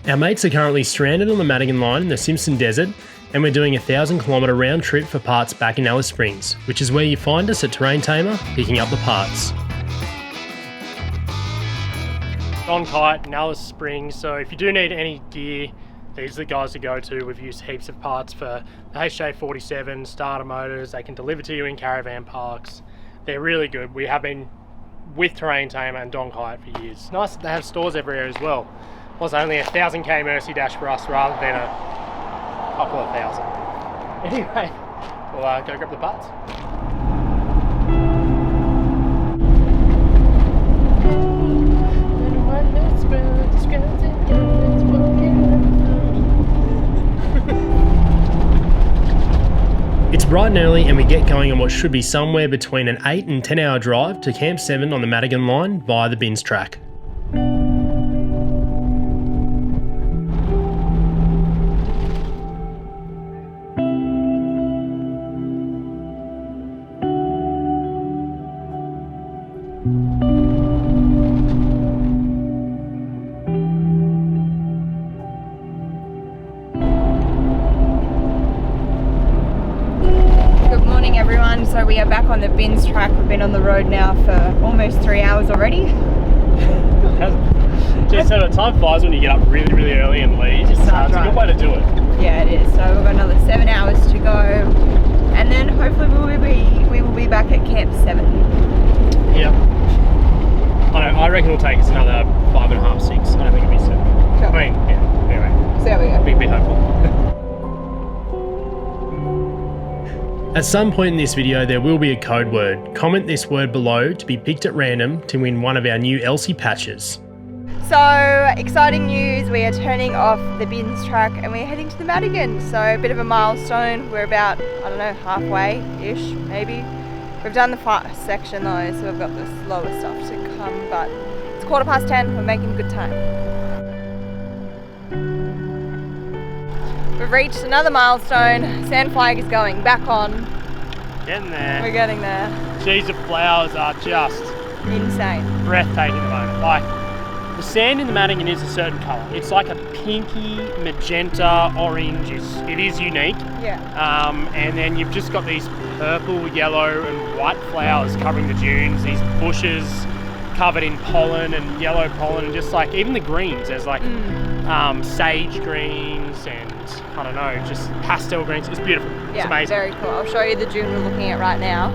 Our mates are currently stranded on the Madigan line in the Simpson Desert, and we're doing a 1,000-kilometre round trip for parts back in Alice Springs, which is where you find us at Terrain Tamer, picking up the parts. On Kite in Alice Springs, so if you do need any gear, these are the guys to go to. We've used heaps of parts for the HJ47, starter motors. They can deliver to you in caravan parks. They're really good. We have been with Terrain Tamer and Don Kite for years. Nice that they have stores everywhere as well. It was only a 1,000k Mercy Dash for us rather than a couple of thousand. Anyway, we'll go grab the parts. It's bright and early, and we get going on what should be somewhere between an 8 and 10 hour drive to Camp 7 on the Madigan line via the bins track. So we are back on the bins track. We've been on the road now for almost 3 hours already. Just so time flies when you get up really, really early and leave. It's a good way to do it. Yeah, it is. So we've got another 7 hours to go, and then hopefully we will be back at Camp 7. Yep. I reckon it'll take us another 5.5, 6. I don't think it'll be 7. Sure. I mean, yeah. Anyway. So there we go. Be hopeful. At some point in this video there will be a code word. Comment this word below to be picked at random to win one of our new Elsie patches. So exciting news, we are turning off the bins track and we're heading to the Madigan. So a bit of a milestone. We're about, I don't know, halfway-ish maybe. We've done the fast section though, so we've got the slower stuff to come, but it's 10:15, we're making good time. We've reached another milestone. Sand flag is going back on. Getting there. We're getting there. Geez, the flowers are just insane. Breathtaking at the moment. Like, the sand in the Madigan is a certain colour. It's like a pinky, magenta, orange. It is unique. Yeah. And then you've just got these purple, yellow and white flowers covering the dunes. These bushes covered in pollen and yellow pollen, and just like even the greens. There's like sage greens and I don't know, just pastel greens. It's beautiful. Yeah, it's amazing. Very cool. I'll show you the dune we're looking at right now.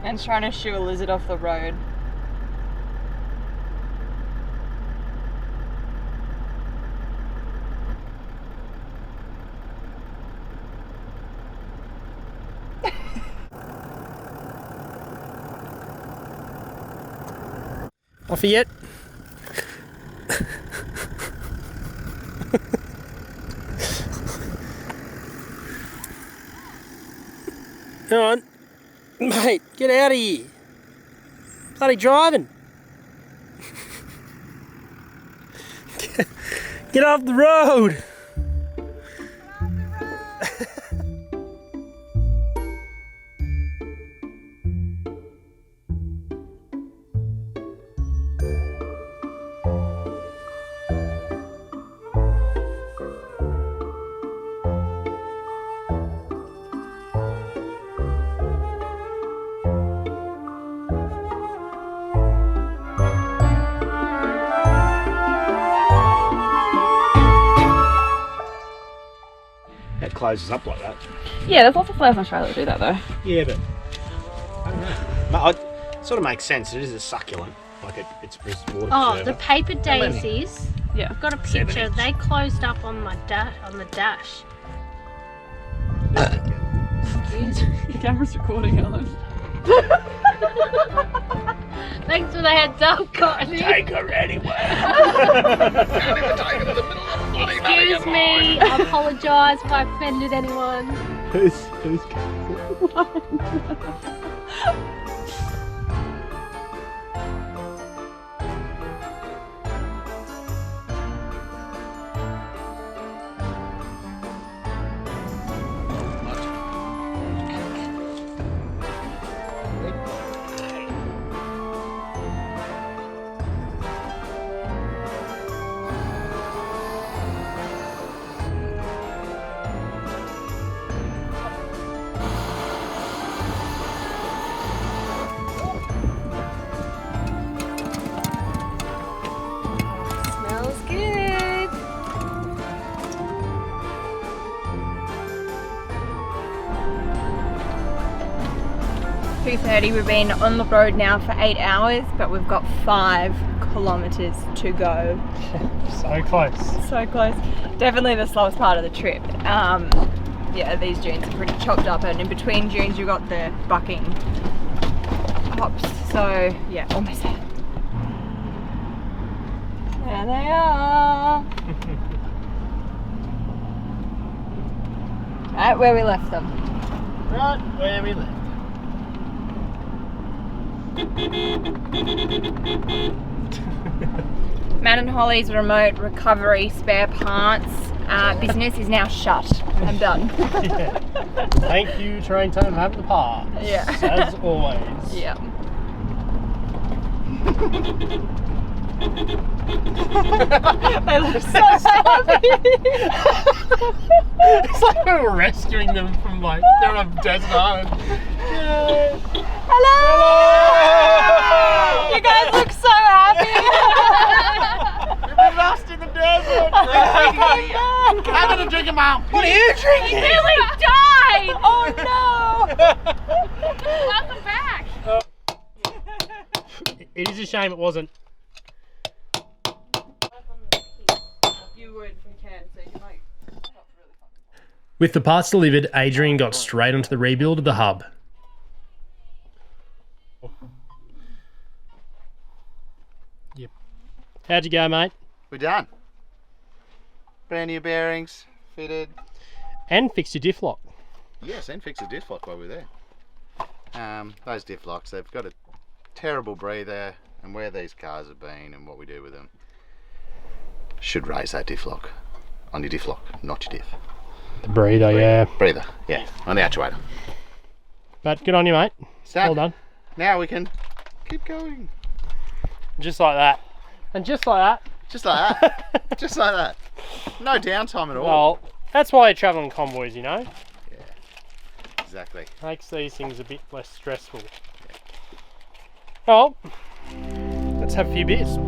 And trying to shoo a lizard off the road. Off yet? Come on. Mate, get out of here. Bloody driving. Get off the road. Closes up like that. Yeah, there's lots of flowers in Australia that do that though. Yeah, but I don't know. It sort of makes sense. It is a succulent, like it's water preserver. Oh, the paper daisies. Yeah, I've got a picture. They closed up on my on the dash. The camera's recording, Ellen. Thanks for the heads up, Courtney. Take her anywhere. Excuse me. I apologise if I offended anyone. Who's Smells good. 2:30. We've been on the road now for 8 hours, but we've got 5 kilometers to go. So close. So close. Definitely the slowest part of the trip. Yeah, these dunes are pretty chopped up, and in between dunes you've got the bucking hops. So yeah, almost there. There they are. Right where we left them. Right where we left. Matt and Holly's remote recovery spare parts business is now shut. I'm done. Yeah. Thank you, Train Time, have the parts. Yeah. As always. Yeah. They look so happy. It's like we were rescuing them from like they're on a desert island. Yeah. Hello! You guys look so happy. We've been lost in the desert. Having a drink of mom. What are you drinking? We nearly died! Oh no! Welcome back! It is a shame it wasn't. You would, we can, so you might. With the parts delivered, Adrian got straight onto the rebuild of the hub. Yep. How'd you go, mate? We're done. Brand new bearings, fitted. And fixed your diff lock. Yes, and fixed the diff lock while we're there. Those diff locks, they've got a terrible breather, and where these cars have been and what we do with them should raise that diff lock on your diff lock, not your diff. The breather, yeah. Breather, yeah, on the actuator. But good on you, mate. So, Well done. now we can keep going. Just like that. And just like that. Just like that. Just like that. No downtime at all. Well, that's why you're travelling convoys, you know? Exactly. Makes these things a bit less stressful. Well, let's have a few beers.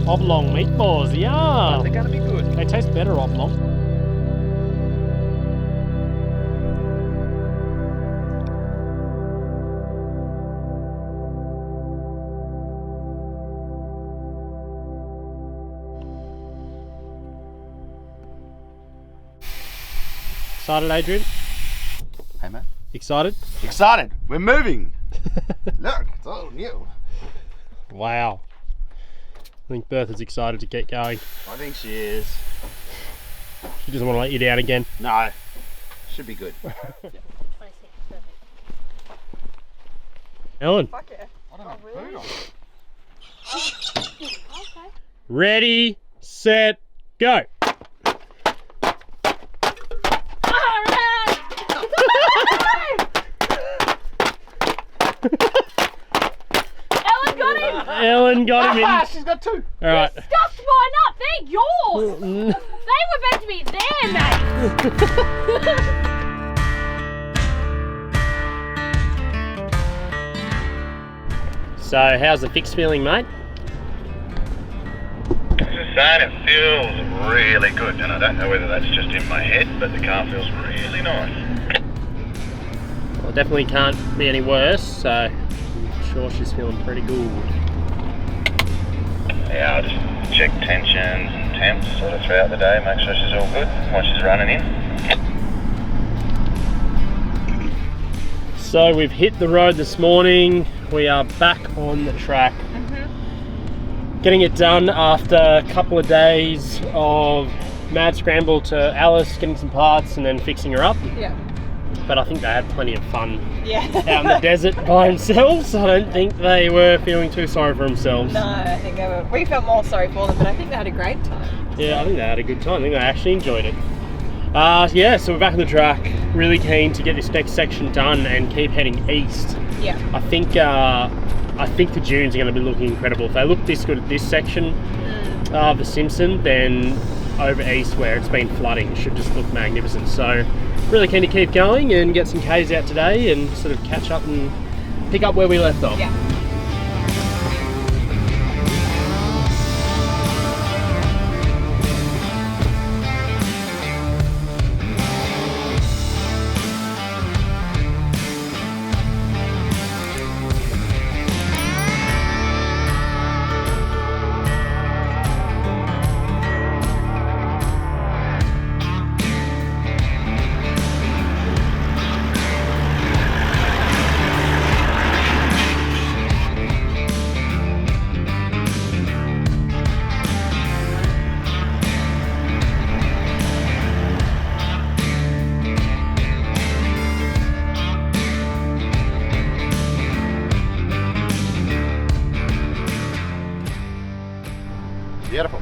Oblong meatballs, yeah. They're going to be good. They taste better oblong. Excited, Adrian? Hey, man. Excited? Excited. We're moving. Look, it's all new. Wow. I think Bertha's excited to get going. I think she is. She doesn't want to let you down again. No. Should be good. 26, perfect. Ellen, Fuck yeah. I don't know. Okay. ready, set, go. Ellen got him! Ellen got him in. She's got two. All right. Stuffed mine up, they're yours! They were meant to be there, mate! So, how's the fix feeling, mate? saying it feels really good, and I don't know whether that's just in my head, but the car feels really nice. Well, it definitely can't be any worse, so I'm sure she's feeling pretty good. Yeah, I'll just check tensions and temps sort of throughout the day, make sure she's all good while she's running in. So we've hit the road this morning. We are back on the track. Getting it done after a couple of days of mad scramble to Alice, getting some parts and then fixing her up. Yeah. But I think they had plenty of fun Yeah. out in the desert by themselves. I don't think they were feeling too sorry for themselves. No, I think we felt more sorry for them, but I think they had a great time. Yeah, I think they had a good time. I think they actually enjoyed it. Yeah, so we're back on the track. Really keen to get this next section done and keep heading east. Yeah. I think the dunes are going to be looking incredible. If they look this good at this section of The Simpson, then over east where it's been flooding, it should just look magnificent. So really keen to keep going and get some Ks out today and sort of catch up and pick up where we left off. Yeah. Beautiful.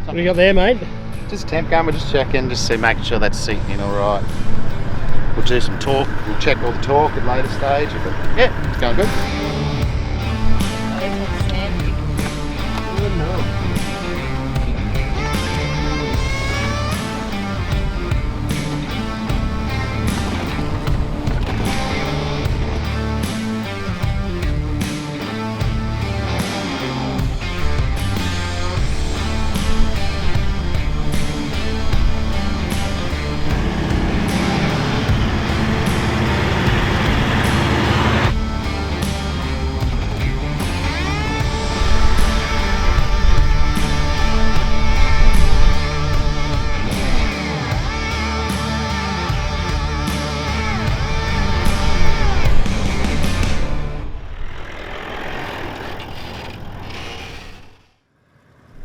What do you got there, mate? Just temp gun, we'll just check in, just see, making sure that's seating in all right. We'll do some torque, we'll check all the torque at later stage, but yeah, it's going good.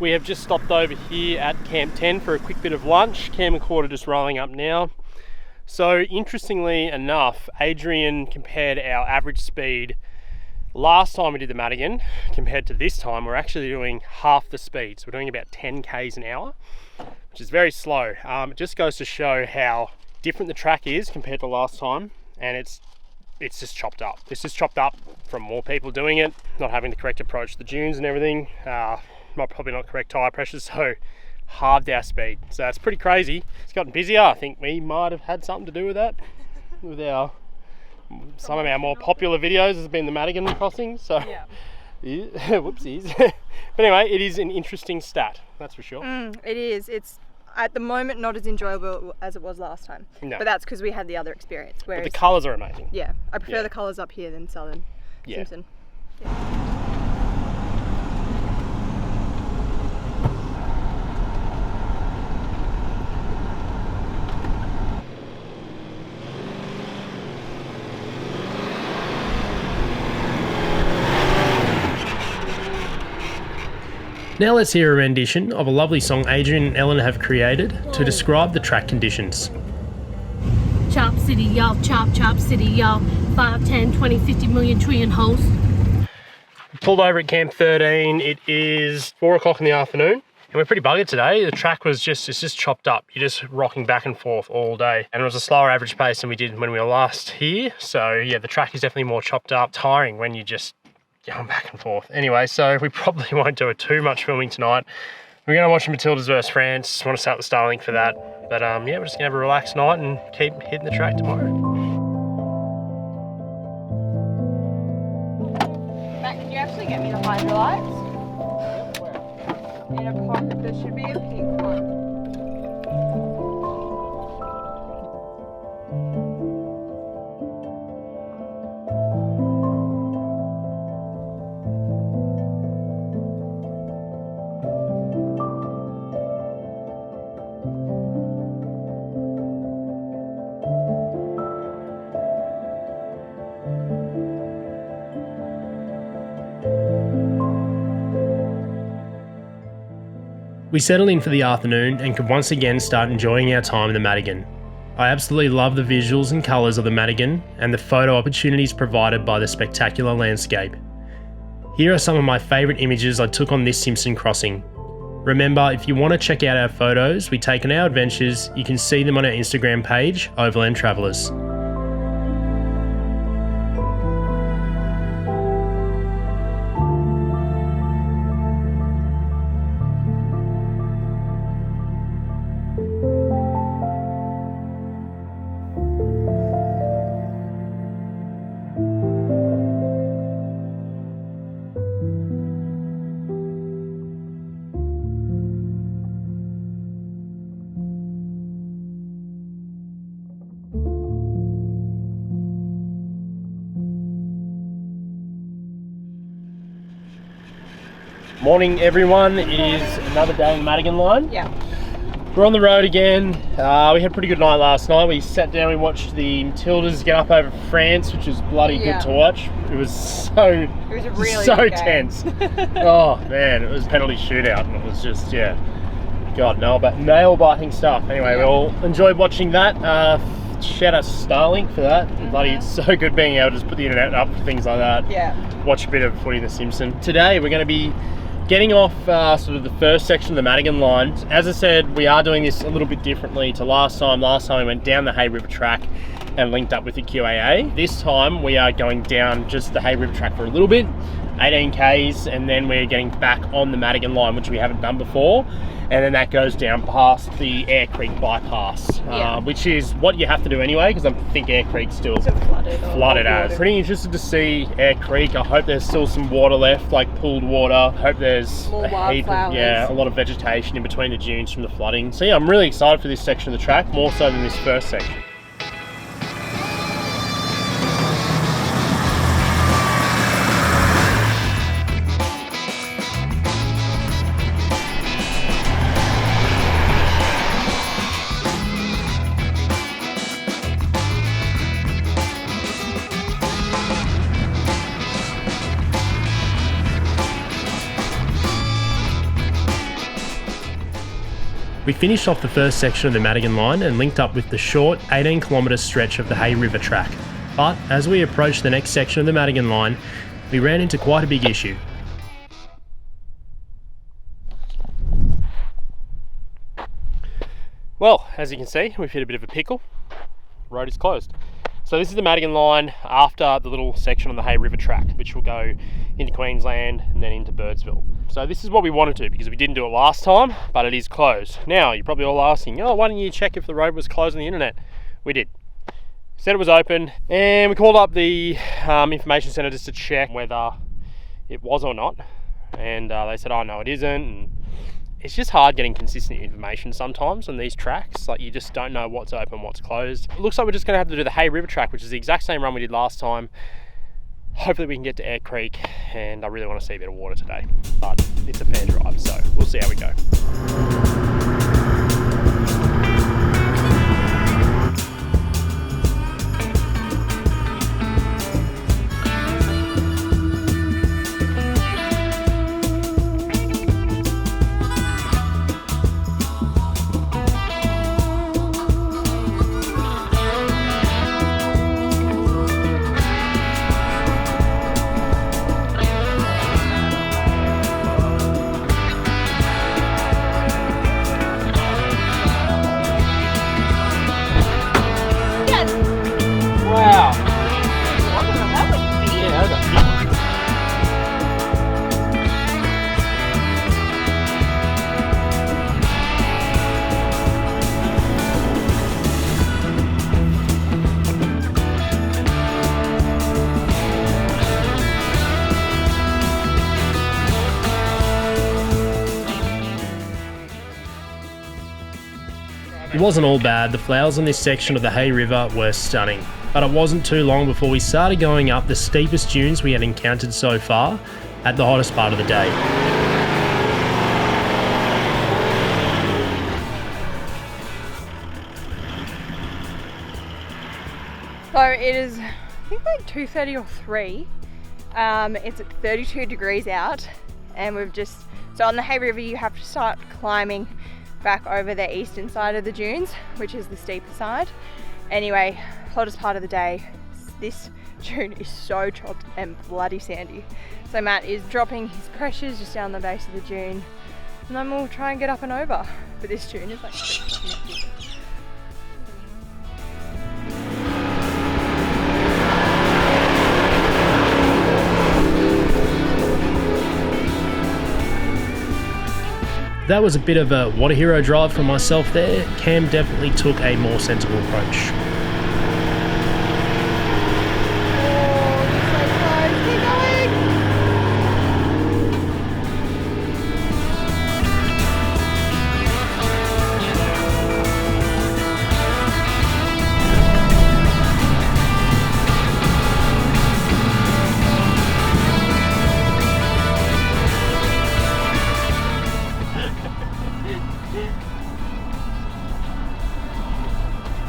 We have just stopped over here at Camp 10 for a quick bit of lunch. Cam and Quarter just rolling up now. So interestingly enough, Adrian compared our average speed last time we did the Madigan compared to this time. We're actually doing half the speed. So we're doing about 10 Ks an hour, which is very slow. It just goes to show how different the track is compared to last time, and it's just chopped up. It's just chopped up from more people doing it, not having the correct approach to the dunes and everything. Probably not correct tyre pressure, so halved our speed. So that's pretty crazy. It's gotten busier. I think we might have had something to do with that. With some of our more popular videos has been the Madigan crossing. So Yeah. whoopsies. But anyway, it is an interesting stat, that's for sure. It is. It's at the moment not as enjoyable as it was last time. No. But that's because we had the other experience. But Whereas, the colours are amazing. yeah, I prefer Yeah. the colours up here than Southern Yeah. Simpson. Now let's hear a rendition of a lovely song Adrian and Ellen have created to describe the track conditions. Chop City, y'all. Chop, chop City, y'all. 5, 10, 20, 50 million trillion hoes. Pulled over at Camp 13. It is 4 o'clock in the afternoon. And we're pretty buggered today. The track was it's just chopped up. You're just rocking back and forth all day. And it was a slower average pace than we did when we were last here. So yeah, the track is definitely more chopped up, tiring when you just going back and forth. Anyway, so we probably won't do too much filming tonight. We're going to watch Matilda's vs France. Want to start the Starlink for that. But yeah, we're just going to have a relaxed night and keep hitting the track tomorrow. Matt, can you actually get me the hydro lights? in a pocket. There should be a pink one. We settled in for the afternoon and could once again start enjoying our time in the Madigan. I absolutely love the visuals and colours of the Madigan and the photo opportunities provided by the spectacular landscape. Here are some of my favourite images I took on this Simpson crossing. Remember, if you want to check out our photos we take on our adventures, you can see them on our Instagram page, Overland Travellers. Morning everyone, it is another day in the Madigan line. Yeah. We're on the road again. We had a pretty good night last night. We sat down, we watched the Matildas get up over France, which was bloody good to watch. It was so really so good game. tense. Oh man, it was a penalty shootout and it was just, yeah, God, nail biting stuff. Anyway, we all enjoyed watching that. Shout out to Starlink for that. Bloody, it's so good being able to just put the internet up for things like that. Yeah. Watch a bit of footy in The Simpson. Today we're going to be getting off sort of the first section of the Madigan line. As I said, we are doing this a little bit differently to last time. Last time we went down the Hay River track and linked up with the QAA. This time we are going down just the Hay River track for a little bit, 18 Ks, and then we're getting back on the Madigan line, which we haven't done before. And then that goes down past the Air Creek bypass, which is what you have to do anyway, because I think Air Creek's still flooded as. Pretty interested to see Air Creek. I hope there's still some water left, like pooled water. I hope there's more a wildflowers. a lot of vegetation in between the dunes from the flooding. So yeah, I'm really excited for this section of the track, more so than this first section. We finished off the first section of the Madigan line and linked up with the short 18-kilometre stretch of the Hay River track. But as we approached the next section of the Madigan line, we ran into quite a big issue. Well, as you can see, we've hit a bit of a pickle. Road is closed. So this is the Madigan line after the little section on the Hay River track, which will go into Queensland and then into Birdsville. So this is what we wanted to, because we didn't do it last time, but it is closed. Now, you're probably all asking, oh, why didn't you check if the road was closed on the internet? We did. Said it was open, and we called up the information centre just to check whether it was or not. And they said, oh no, it isn't. And it's just hard getting consistent information sometimes on these tracks. Like, you just don't know what's open, what's closed. It looks like we're just going to have to do the Hay River track, which is the exact same run we did last time. Hopefully we can get to Air Creek, and I really want to see a bit of water today. But it's a fair drive, so we'll see how we go. It wasn't all bad. The flowers on this section of the Hay River were stunning, but it wasn't too long before we started going up the steepest dunes we had encountered so far at the hottest part of the day. So it is, I think like 2:30 or 3. It's at 32 degrees out, and so on the Hay River you have to start climbing back over the eastern side of the dunes, which is the steeper side. Anyway, hottest part of the day. This dune is so chopped and bloody sandy. So Matt is dropping his pressures just down the base of the dune, and then we'll try and get up and over. But this dune is like That was a bit of a what a hero drive from myself there. Cam definitely took a more sensible approach.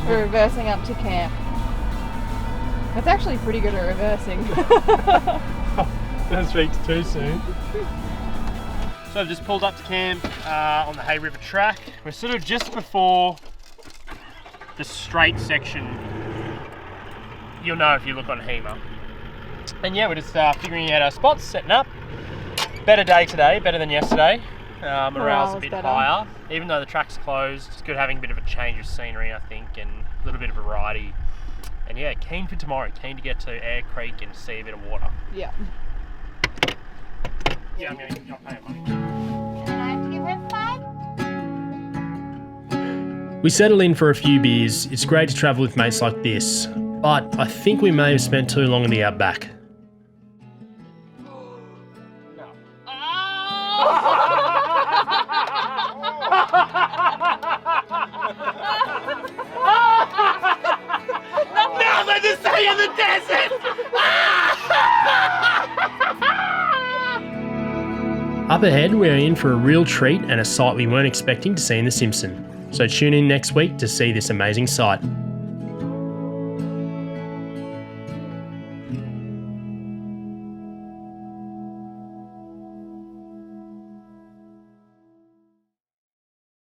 We're reversing up to camp. That's actually pretty good at reversing. Don't speak too soon. So I've just pulled up to camp on the Hay River track. We're sort of just before the straight section. You'll know if you look on HEMA. And yeah, we're just figuring out our spots, setting up. Better day today, better than yesterday. Morale's a bit higher. Even though the track's closed, it's good having a bit of a change of scenery, I think, and a little bit of variety. And yeah, keen for tomorrow, keen to get to Air Creek and see a bit of water. Yeah. Yeah, I'm going to pay money. Can I have to give her 5? We settle in for a few beers. It's great to travel with mates like this, but I think we may have spent too long in the outback. Now let us stay in the desert! Up ahead, we're in for a real treat and a sight we weren't expecting to see in The Simpson. So tune in next week to see this amazing sight.